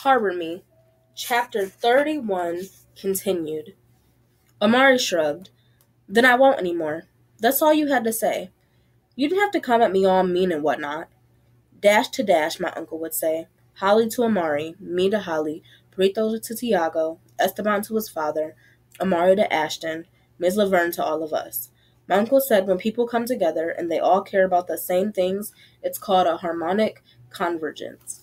Harbor Me, Chapter 31, continued. Amari shrugged. Then I won't anymore. That's all you had to say. You didn't have to come at me all mean and whatnot. Dash to Dash, my uncle would say. Holly to Amari, me to Holly, Brito to Tiago, Esteban to his father, Amari to Ashton, Ms. Laverne to all of us. My uncle said when people come together and they all care about the same things, it's called a harmonic convergence.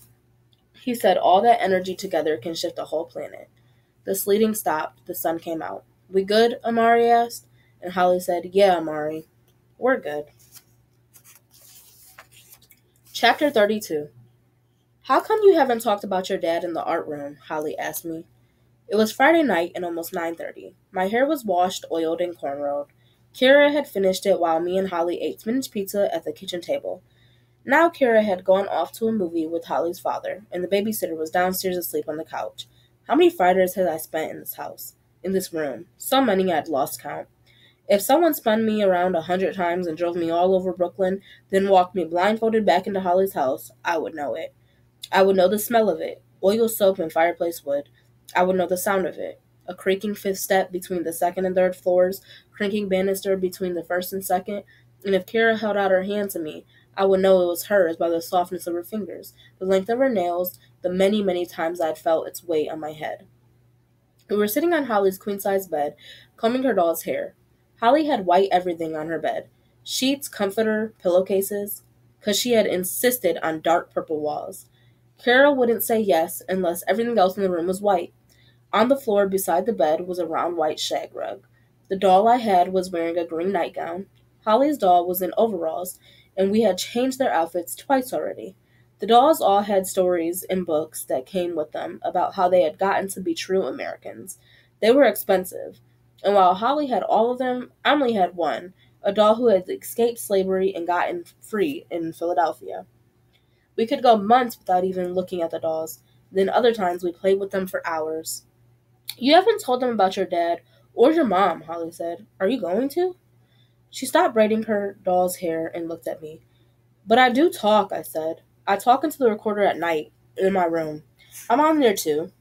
He said all that energy together can shift a whole planet. The sleeting stopped. The sun came out. We good? Amari asked. And Holly said, Yeah, Amari. We're good. Chapter 32. How come you haven't talked about your dad in the art room? Holly asked me. It was Friday night and almost 9:30. My hair was washed, oiled, and cornrowed. Kira had finished it while me and Holly ate spinach pizza at the kitchen table. Now Kira had gone off to a movie with Holly's father, and the babysitter was downstairs asleep on the couch. How many Fridays had I spent in this house? In this room? So many I'd lost count. If someone spun me around 100 times and drove me all over Brooklyn, then walked me blindfolded back into Holly's house, I would know it. I would know the smell of it, oil soap and fireplace wood. I would know the sound of it. A creaking fifth step between the second and third floors, creaking banister between the first and second, and if Kira held out her hand to me, I would know it was hers by the softness of her fingers, the length of her nails, the many, many times I'd felt its weight on my head. We were sitting on Holly's queen-size bed, combing her doll's hair. Holly had white everything on her bed. Sheets, comforter, pillowcases, because she had insisted on dark purple walls. Kara wouldn't say yes unless everything else in the room was white. On the floor beside the bed was a round white shag rug. The doll I had was wearing a green nightgown. Holly's doll was in overalls, and we had changed their outfits twice already. The dolls all had stories in books that came with them about how they had gotten to be true Americans. They were expensive, and while Holly had all of them, I only had one, a doll who had escaped slavery and gotten free in Philadelphia. We could go months without even looking at the dolls. Then other times we played with them for hours. You haven't told them about your dad or your mom, Holly said. Are you going to? She stopped braiding her doll's hair and looked at me. But I do talk, I said. I talk into the recorder at night, in my room. I'm on there too.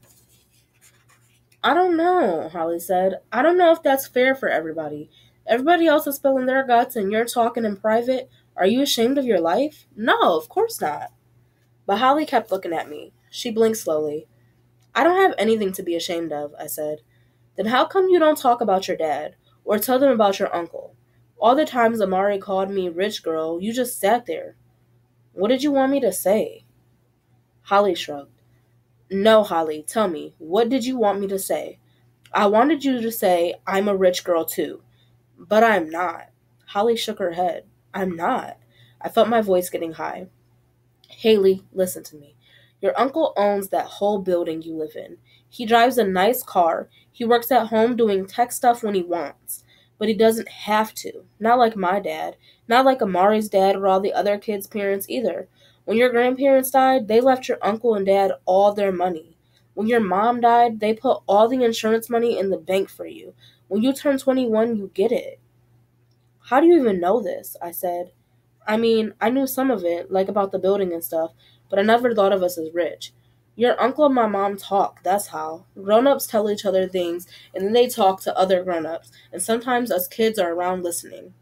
I don't know, Holly said. I don't know if that's fair for everybody. Everybody else is spilling their guts and you're talking in private. Are you ashamed of your life? No, of course not. But Holly kept looking at me. She blinked slowly. I don't have anything to be ashamed of, I said. Then how come you don't talk about your dad, or tell them about your uncle? All the times Amari called me rich girl, you just sat there. What did you want me to say? Holly shrugged. No, Holly, tell me, what did you want me to say? I wanted you to say, I'm a rich girl too. But I'm not. Holly shook her head. I'm not. I felt my voice getting high. Haley, listen to me. Your uncle owns that whole building you live in. He drives a nice car. He works at home doing tech stuff when he wants. But he doesn't have to. Not like my dad. Not like Amari's dad or all the other kids' parents either. When your grandparents died, they left your uncle and dad all their money. When your mom died, they put all the insurance money in the bank for you. When you turn 21, you get it. How do you even know this? I said. I mean, I knew some of it, like about the building and stuff, but I never thought of us as rich. Your uncle and my mom talk, that's how. Grown-ups tell each other things, and then they talk to other grown-ups, and sometimes us kids are around listening.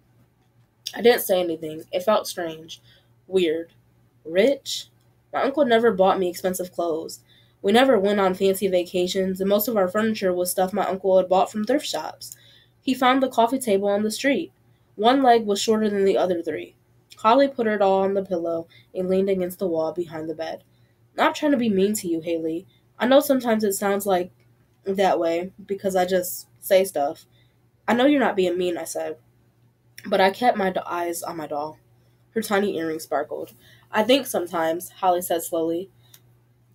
I didn't say anything. It felt strange. Weird. Rich? My uncle never bought me expensive clothes. We never went on fancy vacations, and most of our furniture was stuff my uncle had bought from thrift shops. He found the coffee table on the street. One leg was shorter than the other three. Holly put her doll on the pillow and leaned against the wall behind the bed. Not trying to be mean to you, Haley. I know sometimes it sounds like that way because I just say stuff. I know you're not being mean, I said. But I kept my eyes on my doll. Her tiny earring sparkled. I think sometimes, Holly said slowly,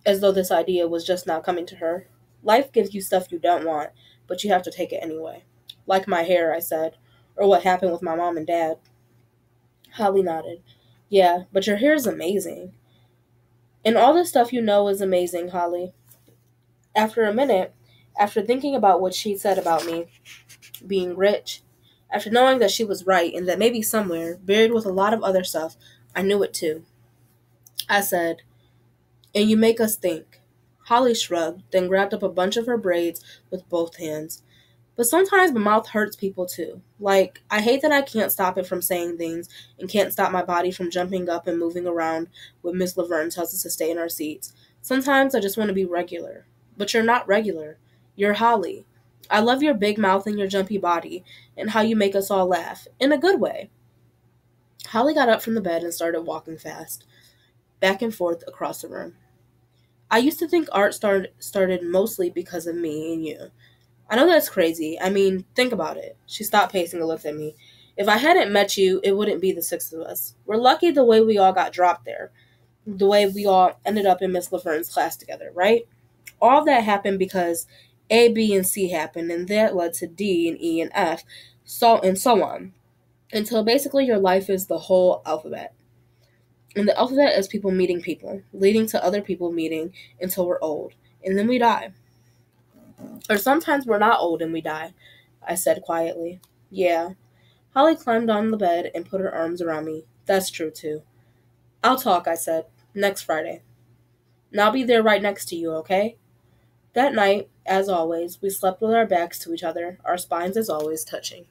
as though this idea was just now coming to her. Life gives you stuff you don't want, but you have to take it anyway. Like my hair, I said, or what happened with my mom and dad. Holly nodded. Yeah, but your hair is amazing. And all the stuff you know is amazing, Holly. After a minute, after thinking about what she said about me being rich, after knowing that she was right and that maybe somewhere, buried with a lot of other stuff, I knew it too. I said, and you make us think. Holly shrugged, then grabbed up a bunch of her braids with both hands. But sometimes my mouth hurts people too. Like, I hate that I can't stop it from saying things and can't stop my body from jumping up and moving around when Miss Laverne tells us to stay in our seats. Sometimes I just want to be regular. But you're not regular. You're Holly. I love your big mouth and your jumpy body and how you make us all laugh. In a good way. Holly got up from the bed and started walking fast, back and forth across the room. I used to think art started mostly because of me and you. I know that's crazy. I mean, think about it. She stopped pacing and looked at me. If I hadn't met you, it wouldn't be the six of us. We're lucky the way we all got dropped there. The way we all ended up in Miss Laverne's class together, right? All that happened because A, B, and C happened, and that led to D and E and F, so on. Until basically your life is the whole alphabet. And the alphabet is people meeting people, leading to other people meeting until we're old. And then we die. Or sometimes we're not old and we die, I said quietly. Yeah. Holly climbed on the bed and put her arms around me. That's true, too. I'll talk, I said. Next Friday. And I'll be there right next to you, okay? That night, as always, we slept with our backs to each other, our spines as always touching.